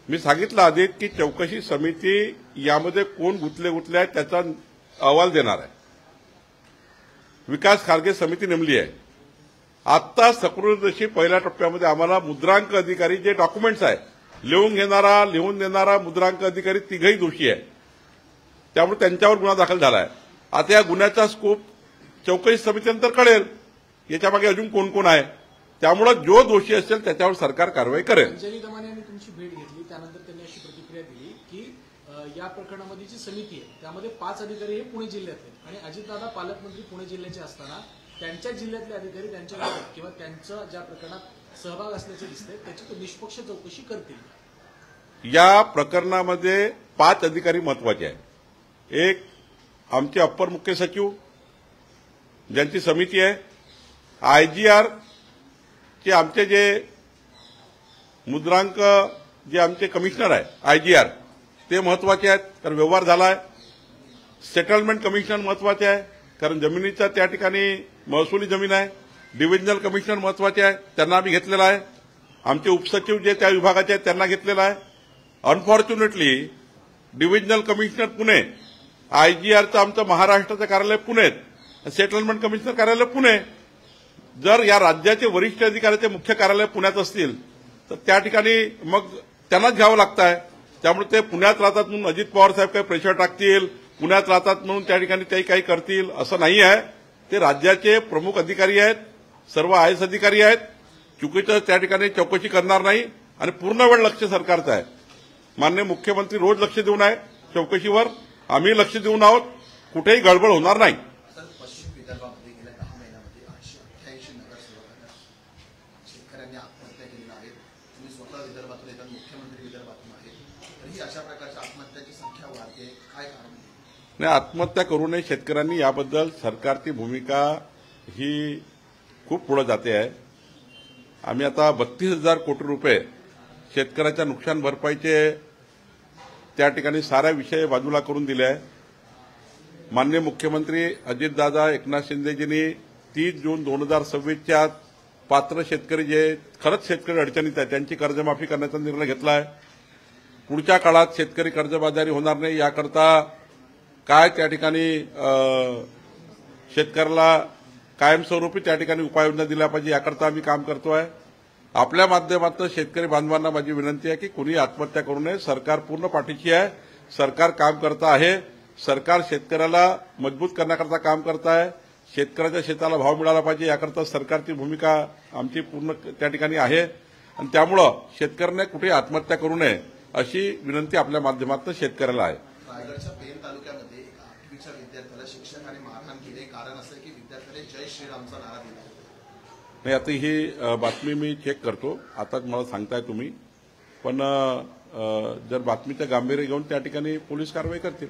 मी सांगितलं आधी की चौकशी समिती यामध्ये कोण गुंतले आहेत त्याचा अहवाल देणार आहे. विकास खारगे समिती नेमली आहे. आता सकृतदर्शी पहिल्या टप्प्यामध्ये आम्हाला मुद्रांक अधिकारी जे डॉक्युमेंट्स आहे लिहून देणारा मुद्रांक अधिकारी तिघही दोषी आहे. त्यामुळे त्यांच्यावर गुन्हा दाखल झाला आहे. आता या गुन्ह्याचा स्कोप चौकशी समितीनंतर कळेल याच्यामागे अजून कोण कोण आहे. त्यामुळे जो दोषी असेल त्याच्यावर सरकार कारवाई करेल. अंजली दमाने यांनी तुमची भेट घेतली त्यानंतर त्यांनी अशी प्रतिक्रिया दिली की या प्रकरणामध्ये जी समिती आहे त्यामध्ये 5 अधिकारी हे पुणे जिल्ह्यातले आणि अजितदादा पालकमंत्री पुणे जिल्ह्याचे असताना त्यांच्या जिल्ह्यातले अधिकारी त्यांच्या किंवा त्यांचा ज्या प्रकरणात सहभाग असल्याचे दिसते त्याची निष्पक्ष चौकशी करतील. या प्रकरणामध्ये 5 अधिकारी महत्वाचे आहेत. एक आमचे अप्पर मुख्य सचिव ज्यांची समिती आहे, आयजीआर चे आमचे जे मुद्रांक जे आमचे कमिशनर आहे आयजीआर ते महत्वाचे आहेत कारण व्यवहार झाला आहे. सेटलमेंट कमिशनर महत्वाचे आहे कारण जमिनीचा त्या ठिकाणी महसुली जमीन आहे. डिव्हिजनल कमिशनर महत्वाचे आहे त्यांना आम्ही घेतलेला आहे. आमचे उपसचिव जे त्या विभागाचे आहेत त्यांना घेतलेला आहे. अनफॉर्च्युनेटली डिव्हिजनल कमिशनर पुणे, आयजीआरचं आमचं महाराष्ट्राचं कार्यालय पुणे, सेटलमेंट कमिशनर कार्यालय पुणे. जर या राज्याचे वरिष्ठ अधिकाऱ्याचे मुख्य कार्यालय पुण्यात असतील तर त्या ठिकाणी मग त्यांनाच घ्यावं लागतं आहे. त्यामुळे ते पुण्यात राहतात म्हणून अजित पवार साहेब काही प्रेशर टाकतील, पुण्यात राहतात म्हणून त्या ठिकाणी ते काही करतील असं नाही आहे. ते राज्याचे प्रमुख अधिकारी आहेत, सर्व आयएस अधिकारी आहेत. चुकीचं त्या ठिकाणी चौकशी करणार नाही आणि पूर्ण वेळ लक्ष सरकारचं आहे. माननीय मुख्यमंत्री रोज लक्ष देऊन आहे चौकशीवर. आम्ही लक्ष देऊन आहोत. कुठेही गडबड होणार नाही. पश्चिम विदर्भामध्ये गेल्या 10 महिन्यामध्ये 888 नगरसेवकांना शेतकऱ्यांनी आत्महत्या केलेल्या आहेत. तुम्ही स्वतः विदर्भातून येतात, मुख्यमंत्री विदर्भातून आहेत, तरीही अशा प्रकारच्या आत्महत्याची संख्या वाढते. काय कारण नाही, आत्महत्या करू नये शेतकऱ्यांनी याबद्दल सरकारची भूमिका ही खूप पुढे जाते आहे. आम्ही आता 32,000 कोटी रुपये शेतकऱ्याच्या नुकसान भरपाईचे त्या ठिकाणी सारा विषय बाजूला करून दिले आहे. माननीय मुख्यमंत्री अजितदादा एकनाथ शिंदेजींनी 30 जून 2026च्या पात्र शेतकरी जे खरंच शेतकरी अडचणीत आहे त्यांची कर्जमाफी करण्याचा निर्णय घेतला आहे. पुढच्या काळात शेतकरी कर्जबाजारी होणार नाही याकरता काय त्या ठिकाणी शेतकऱ्याला कायमस्वरूपी त्या ठिकाणी उपाययोजना दिल्या पाहिजे याकरता आम्ही काम करतोय. आपल्या माध्यमातून शेतकरी बांधवांना माझी विनंती आहे की कुणी आत्महत्या करू नये. सरकार पूर्ण पाठीशी आहे. सरकार काम करत आहे. सरकार शेतकऱ्याला मजबूत करण्याकरता काम करत आहे. शेतकऱ्याच्या शेताला भाव मिळाला पाहिजे याकरता सरकारची भूमिका आमची पूर्ण त्या ठिकाणी आहे आणि त्यामुळं शेतकऱ्याने कुठे आत्महत्या करू नये अशी विनंती आपल्या माध्यमातून शेतकऱ्याला आहे. रायगडच्या पेन तालुक्यामध्ये एका 8वीच्या विद्यार्थ्याला शिक्षकाने मारहाण केली. कारण असं की विद्यार्थ्याने जय श्रीरामचा नारा दिला. नाही, आता ही बातमी मी चेक करतो. आताच मला सांगताय तुम्ही, पण जर बातमीचं गांभीर्य घेऊन त्या ठिकाणी पोलीस कारवाई करतील.